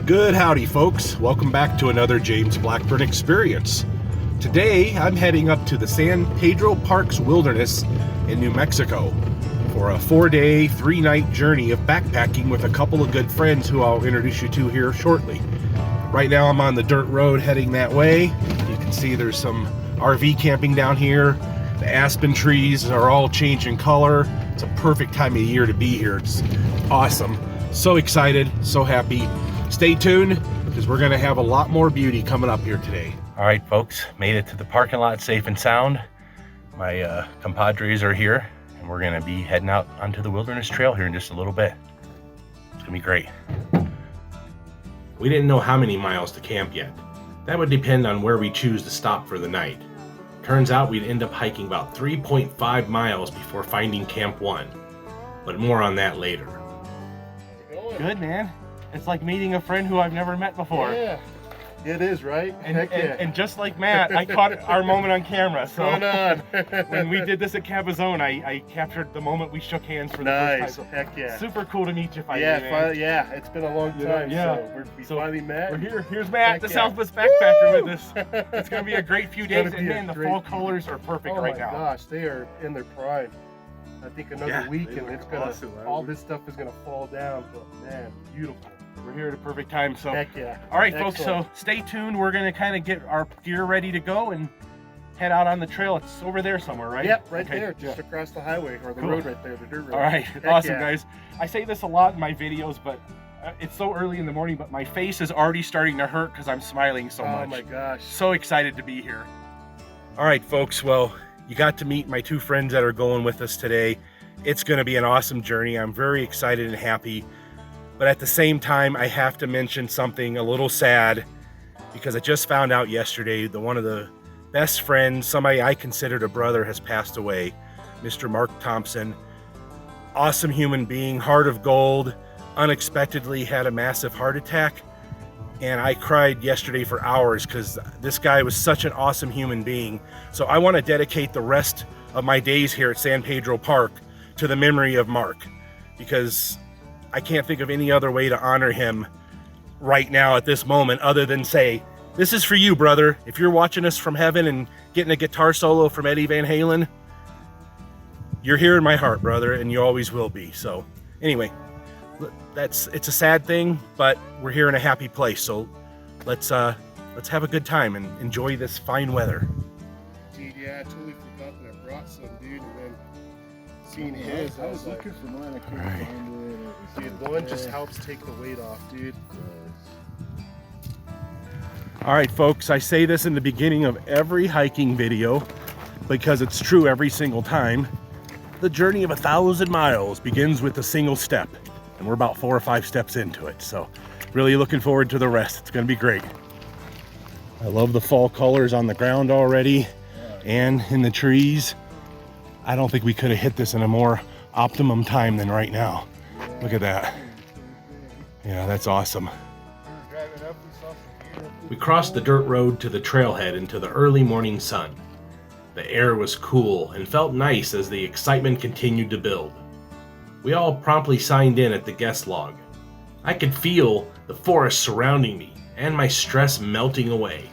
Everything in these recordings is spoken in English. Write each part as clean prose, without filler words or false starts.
Good howdy, folks. Welcome back to another James Blackburn experience. Today, I'm heading up to the San Pedro Parks Wilderness in New Mexico for a 4-day, 3-night journey of backpacking with a couple of good friends who I'll introduce you to here shortly. Right now, I'm on the dirt road heading that way. You can see there's some RV camping down here. The aspen trees are all changing color. It's a perfect time of year to be here. It's awesome. So excited, so happy. Stay tuned, because we're gonna have a lot more beauty coming up here today. All right, folks, made it to the parking lot safe and sound. My compadres are here, and we're gonna be heading out onto the wilderness trail here in just a little bit. It's gonna be great. We didn't know how many miles to camp yet. That would depend on where we choose to stop for the night. Turns out we'd end up hiking about 3.5 miles before finding Camp 1, but more on that later. Good, man. It's like meeting a friend who I've never met before. Yeah, it is, right? And just like Matt, I caught our moment on camera. So going on? when we did this at Cabazon, I captured the moment we shook hands for the first time. So heck yeah. Super cool to meet you finally, man. Yeah, it's been a long time. We finally met. We're here. Here's Matt, the Southwest backpacker with us. It's going to be a great few days. And man, the fall colors are perfect right now. Oh my gosh, they are in their prime. I think another week and it's gonna awesome, all this stuff is gonna fall down, but man, beautiful. We're here at a perfect time, so heck yeah. All right, folks, so stay tuned. We're gonna kind of get our gear ready to go and head out on the trail. It's over there somewhere, right? Yep, right there, just across the highway or the road right there, the dirt road. All right, awesome, guys. I say this a lot in my videos, but it's so early in the morning, but my face is already starting to hurt because I'm smiling so much. Oh my gosh. So excited to be here. All right, folks, well, you got to meet my two friends that are going with us today. It's going to be an awesome journey. I'm very excited and happy. But at the same time, I have to mention something a little sad, because I just found out yesterday that one of the best friends, somebody I considered a brother, has passed away. Mr. Mark Thompson. Awesome human being, heart of gold, unexpectedly had a massive heart attack. And I cried yesterday for hours because this guy was such an awesome human being. So I want to dedicate the rest of my days here at San Pedro Park to the memory of Mark, because I can't think of any other way to honor him right now at this moment other than say, this is for you, brother. If you're watching us from heaven and getting a guitar solo from Eddie Van Halen, you're here in my heart, brother, and you always will be. So anyway, it's a sad thing, but we're here in a happy place. So let's have a good time and enjoy this fine weather. Dude, yeah, I totally forgot that I brought some, dude, and then seeing his, I was looking for mine. I couldn't find it. Dude, one just helps take the weight off, dude. All right, folks, I say this in the beginning of every hiking video because it's true every single time. The journey of 1,000 miles begins with a single step, and we're about 4 or 5 steps into it. So really looking forward to the rest. It's going to be great. I love the fall colors on the ground already and in the trees. I don't think we could have hit this in a more optimum time than right now. Look at that. Yeah, that's awesome. We crossed the dirt road to the trailhead into the early morning sun. The air was cool and felt nice as the excitement continued to build. We all promptly signed in at the guest log. I could feel the forest surrounding me and my stress melting away.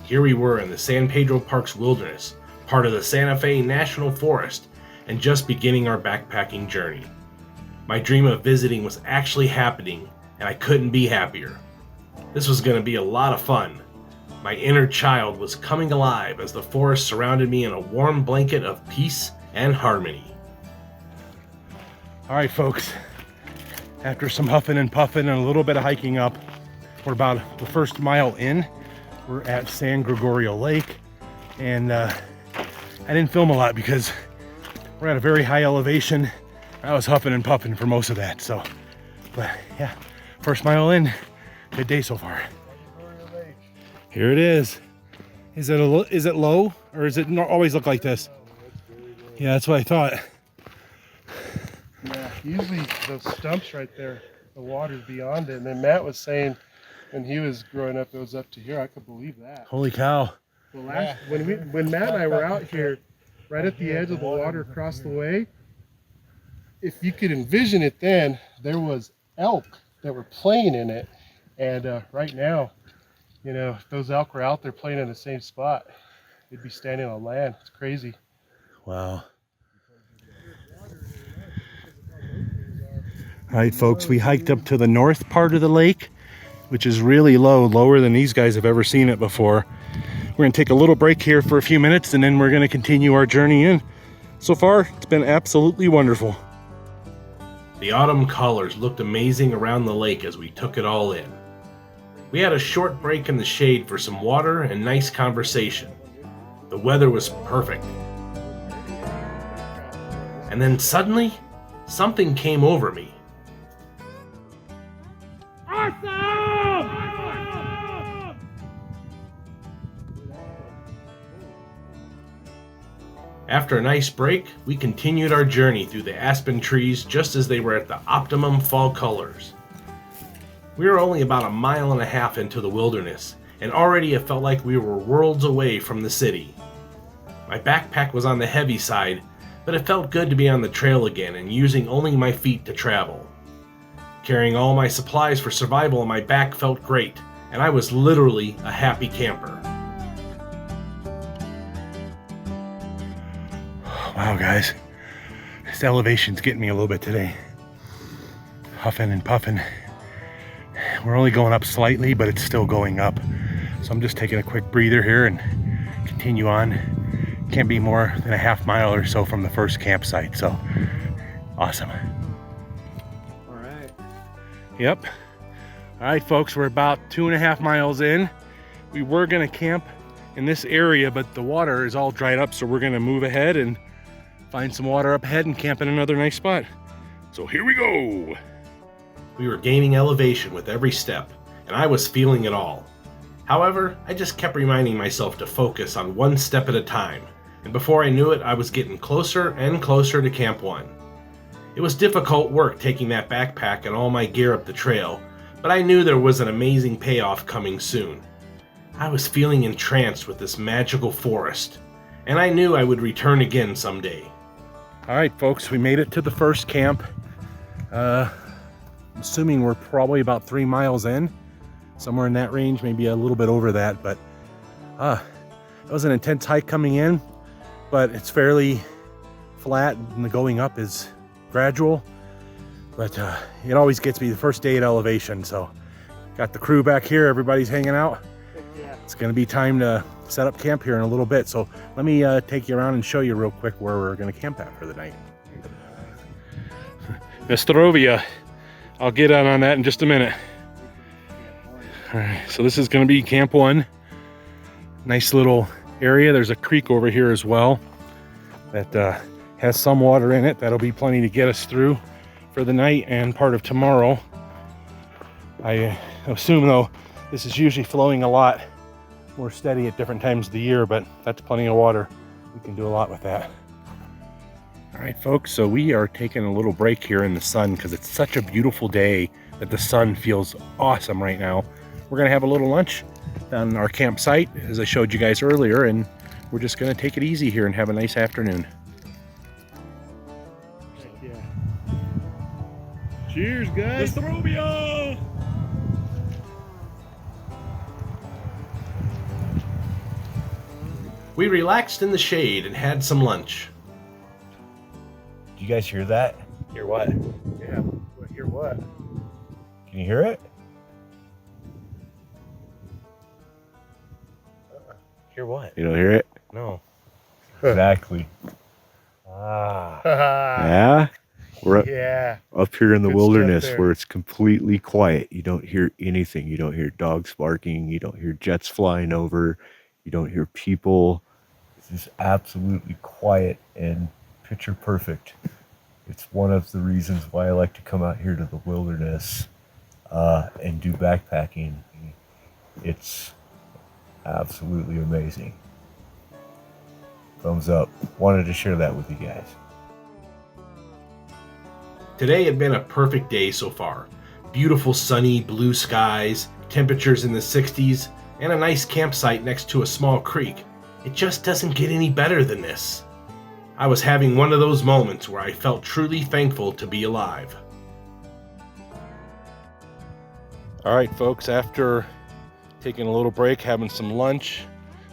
Here we were in the San Pedro Parks Wilderness, part of the Santa Fe National Forest, and just beginning our backpacking journey. My dream of visiting was actually happening, and I couldn't be happier. This was going to be a lot of fun. My inner child was coming alive as the forest surrounded me in a warm blanket of peace and harmony. All right, folks, after some huffing and puffing and a little bit of hiking up, we're about the first mile in. We're at San Gregorio Lake, and I didn't film a lot because we're at a very high elevation. I was huffing and puffing for most of that, so, but yeah, first mile in, good day so far. Here it is. Is it low, or does it always look like this? Yeah, that's what I thought. Yeah, usually those stumps right there, the water's beyond it. And then Matt was saying when he was growing up, it was up to here. I could believe that. Holy cow. Well, when Matt and I were out here, right at the edge of the water across the way, if you could envision it then, there was elk that were playing in it. And right now, you know, if those elk were out there playing in the same spot, they'd be standing on land. It's crazy. Wow. All right, folks, we hiked up to the north part of the lake, which is really low, lower than these guys have ever seen it before. We're gonna take a little break here for a few minutes and then we're gonna continue our journey in. So far, it's been absolutely wonderful. The autumn colors looked amazing around the lake as we took it all in. We had a short break in the shade for some water and nice conversation. The weather was perfect. And then suddenly, something came over me. After a nice break, we continued our journey through the aspen trees just as they were at the optimum fall colors. We were only about 1.5 miles into the wilderness, and already it felt like we were worlds away from the city. My backpack was on the heavy side, but it felt good to be on the trail again and using only my feet to travel. Carrying all my supplies for survival on my back felt great, and I was literally a happy camper. Wow, guys, this elevation's getting me a little bit today. Huffing and puffing. We're only going up slightly, but it's still going up. So I'm just taking a quick breather here and continue on. Can't be more than 1/2 mile or so from the first campsite, so awesome. All right. Yep. All right, folks, we're about 2.5 miles in. We were gonna camp in this area, but the water is all dried up, so we're gonna move ahead and find some water up ahead and camp in another nice spot. So here we go. We were gaining elevation with every step, and I was feeling it all. However, I just kept reminding myself to focus on one step at a time, and before I knew it, I was getting closer and closer to Camp 1. It was difficult work taking that backpack and all my gear up the trail, but I knew there was an amazing payoff coming soon. I was feeling entranced with this magical forest, and I knew I would return again someday. All right, folks, we made it to the first camp. Assuming we're probably about 3 miles in, somewhere in that range, maybe a little bit over that, but it was an intense hike coming in, but it's fairly flat and the going up is gradual, but it always gets me the first day at elevation. So got the crew back here, everybody's hanging out. It's gonna be time to set up camp here in a little bit, so let me take you around and show you real quick where we're gonna camp at for the night. Nostrovia. I'll get on that in just a minute. All right, so this is gonna be Camp 1. Nice little area. There's a creek over here as well that has some water in it. That'll be plenty to get us through for the night and part of tomorrow. I assume though, this is usually flowing a lot more steady at different times of the year, but that's plenty of water. We can do a lot with that. All right, folks, so we are taking a little break here in the sun because it's such a beautiful day that the sun feels awesome right now. We're gonna have a little lunch on our campsite, as I showed you guys earlier, and we're just gonna take it easy here and have a nice afternoon. Yeah. Cheers, guys. Nostrovia! We relaxed in the shade and had some lunch. Do you guys hear that? Hear what? Yeah. Hear what? Can you hear it? Hear what? You don't hear it? No. Exactly. Yeah? We're Yeah. up here in the Good wilderness stuff there. where it's completely quiet. You don't hear anything. You don't hear dogs barking. You don't hear jets flying over. You don't hear people. It's just absolutely quiet and picture perfect. It's one of the reasons why I like to come out here to the wilderness and do backpacking. It's absolutely amazing. Thumbs up. Wanted to share that with you guys. Today had been a perfect day so far. Beautiful sunny blue skies, temperatures in the 60s, and a nice campsite next to a small creek. It just doesn't get any better than this. I was having one of those moments where I felt truly thankful to be alive. All right, folks, after taking a little break, having some lunch,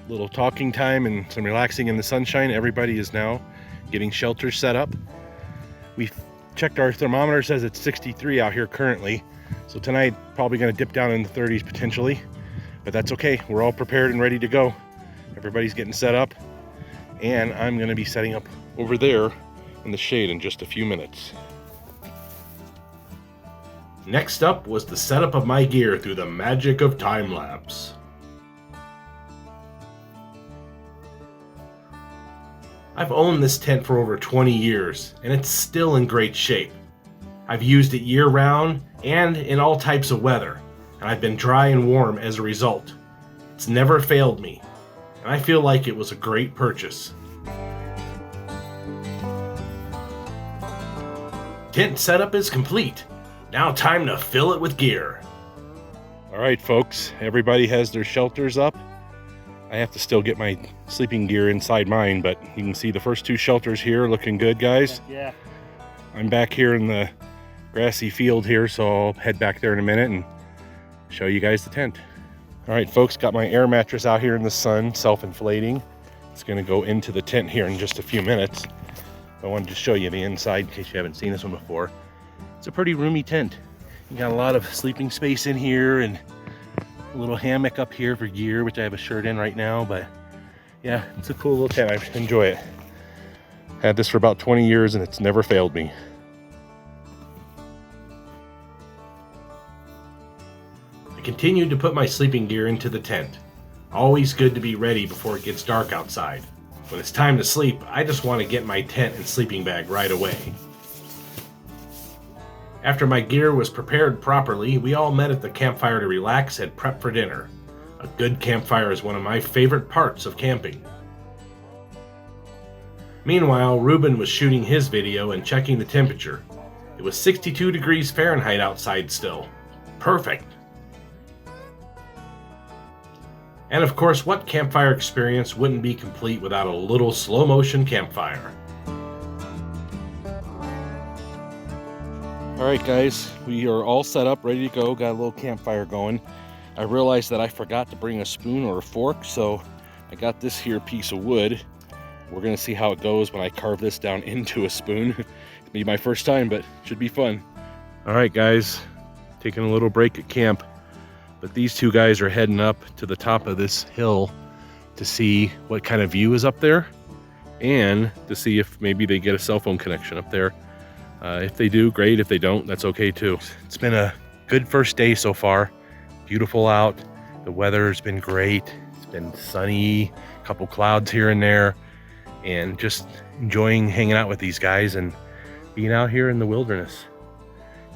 a little talking time, and some relaxing in the sunshine, everybody is now getting shelters set up. We've checked our thermometer, says it's 63 out here currently. So tonight, probably gonna dip down in the 30s potentially, but that's okay. We're all prepared and ready to go. Everybody's getting set up, and I'm gonna be setting up over there in the shade in just a few minutes. Next up was the setup of my gear through the magic of time lapse. I've owned this tent for over 20 years, and it's still in great shape. I've used it year-round and in all types of weather, and I've been dry and warm as a result. It's never failed me, and I feel like it was a great purchase. Tent setup is complete. Now time to fill it with gear. All right, folks, everybody has their shelters up. I have to still get my sleeping gear inside mine, but you can see the first two shelters here looking good, guys. Yeah. I'm back here in the grassy field here, so I'll head back there in a minute and show you guys the tent. All right, folks, got my air mattress out here in the sun, self-inflating. It's gonna go into the tent here in just a few minutes. I wanted to show you the inside in case you haven't seen this one before. It's a pretty roomy tent. You got a lot of sleeping space in here and a little hammock up here for gear, which I have a shirt in right now, but yeah, it's a cool little tent. I enjoy it. Had this for about 20 years and it's never failed me. I continued to put my sleeping gear into the tent. Always good to be ready before it gets dark outside. When it's time to sleep, I just want to get my tent and sleeping bag right away. After my gear was prepared properly, we all met at the campfire to relax and prep for dinner. A good campfire is one of my favorite parts of camping. Meanwhile, Ruben was shooting his video and checking the temperature. It was 62 degrees Fahrenheit outside still. Perfect. And of course, what campfire experience wouldn't be complete without a little slow motion campfire? All right, guys, we are all set up, ready to go. Got a little campfire going. I realized that I forgot to bring a spoon or a fork, so I got this here piece of wood. We're gonna see how it goes when I carve this down into a spoon. It'll be my first time, but should be fun. All right, guys, taking a little break at camp, but these two guys are heading up to the top of this hill to see what kind of view is up there and to see if maybe they get a cell phone connection up there. If they do, great. If they don't, that's okay too. It's been a good first day so far. Beautiful out. The weather's been great. It's been sunny, a couple clouds here and there, and just enjoying hanging out with these guys and being out here in the wilderness.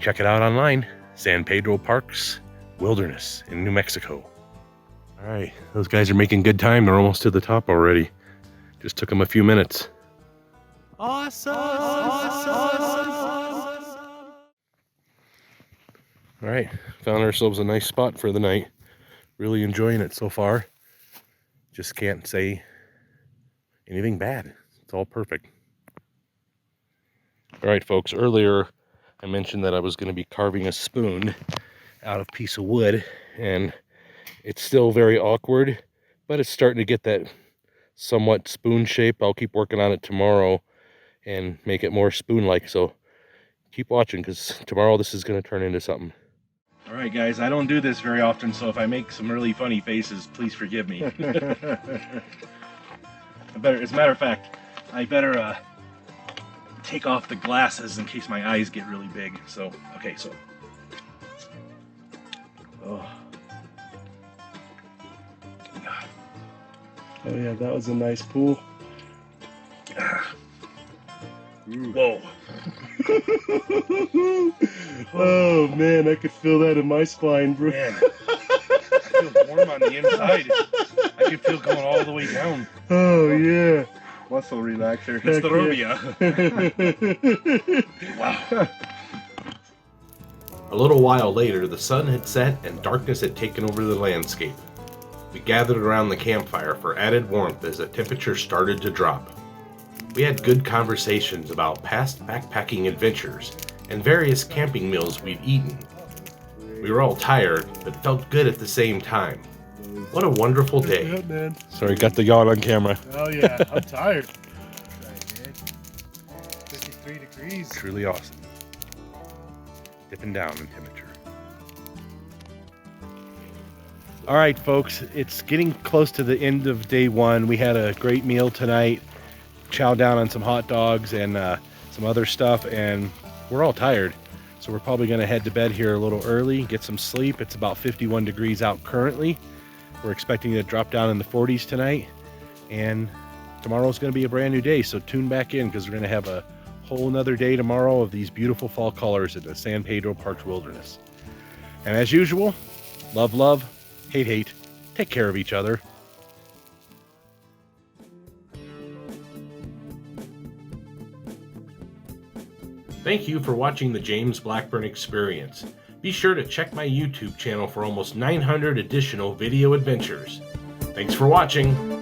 Check it out online, San Pedro Parks Wilderness in New Mexico. All right, those guys are making good time. They're almost to the top already. Just took them a few minutes. Awesome! All right, found ourselves a nice spot for the night. Really enjoying it so far. Just can't say anything bad. It's all perfect. All right, folks, earlier I mentioned that I was going to be carving a spoon out of a piece of wood, and it's still very awkward, but it's starting to get that somewhat spoon shape. I'll keep working on it tomorrow and make it more spoon-like, so keep watching because tomorrow this is going to turn into something. All right, guys, I don't do this very often, so if I make some really funny faces, please forgive me. As a matter of fact, I better take off the glasses in case my eyes get really big. So, okay, so. Oh. Oh yeah, that was a nice pool. Whoa. Oh man, I could feel that in my spine, bro. Man, I feel warm on the inside. I can feel going all the way down. Oh yeah. Muscle relaxer. It's the Rubia. Wow. A little while later, the sun had set and darkness had taken over the landscape. We gathered around the campfire for added warmth as the temperature started to drop. We had good conversations about past backpacking adventures and various camping meals we've eaten. We were all tired, but felt good at the same time. What a wonderful day. Man. Sorry, got the yawn on camera. Oh yeah, I'm tired. 53 degrees. Truly awesome. Dipping down in temperature. All right, folks, it's getting close to the end of day one. We had a great meal tonight. Chowed down on some hot dogs and some other stuff, and we're all tired. So we're probably gonna head to bed here a little early, get some sleep. It's about 51 degrees out currently. We're expecting to drop down in the 40s tonight, and tomorrow's gonna be a brand new day. So tune back in, because we're gonna have a whole nother day tomorrow of these beautiful fall colors in the San Pedro Parks Wilderness. And as usual, love, love, hate, hate. Take care of each other. Thank you for watching the James Blackburn Experience. Be sure to check my YouTube channel for almost 900 additional video adventures. Thanks for watching.